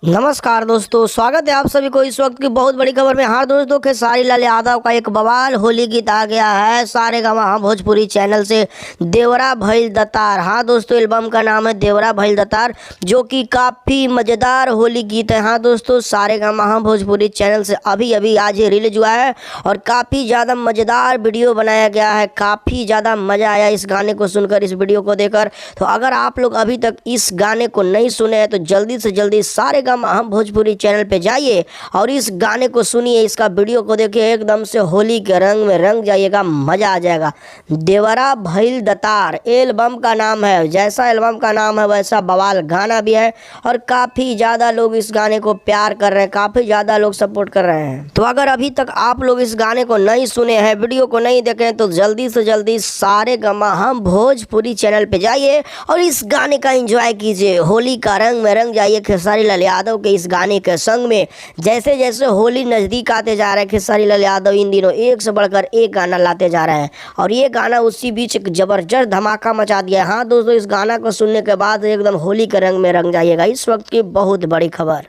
नमस्कार दोस्तों, स्वागत है आप सभी को इस वक्त की बहुत बड़ी खबर में। हाँ दोस्तों, खेसारी लाल यादव का एक बवाल होली गीत आ गया है सारेगामा भोजपुरी चैनल से, देवरा भइल दतार। हाँ दोस्तों, एल्बम का नाम है देवरा भइल दतार, जो कि काफ़ी मज़ेदार होली गीत है। हाँ दोस्तों, सारेगामा भोजपुरी चैनल से अभी अभी आज ये रिलीज हुआ है और काफ़ी ज़्यादा मज़ेदार वीडियो बनाया गया है। काफ़ी ज़्यादा मज़ा आया इस गाने को सुनकर, इस वीडियो को देखकर। तो अगर आप लोग अभी तक इस गाने को नहीं सुने हैं तो जल्दी से जल्दी सारेगामा भोजपुरी चैनल पे जाइए और इस गाने को सुनिए, इसका वीडियो को देखिए, एकदम से होली के रंग में रंग जाइएगा, मजा आ जाएगा। देवरा भइल दतार एल्बम का नाम है। जैसा एल्बम का नाम है वैसा बवाल गाना भी है और काफ़ी ज़्यादा लोग इस गाने को प्यार कर रहे हैं, काफ़ी ज़्यादा लोग सपोर्ट कर रहे हैं। तो अगर अभी तक आप लोग इस गाने को नहीं सुने हैं, वीडियो को नहीं देखे हैं, तो जल्दी से जल्दी सारेगामा भोजपुरी चैनल पे जाइए और इस गाने का एंजॉय कीजिए। होली का रंग में रंग जाइए खेसारी लाल यादव के इस गाने के संग में। जैसे जैसे होली नज़दीक आते जा रहे हैं, खेसारी लाल यादव इन दिनों एक से बढ़कर एक गाना लाते जा रहे हैं और ये गाना उसी बीच एक ज़बरदस्त धमाका मचा दिया है। हाँ दोस्तों, इस गाना को सुनने के बाद एकदम होली के रंग में रंग जाइएगा। इस वक्त की बहुत बड़ी खबर।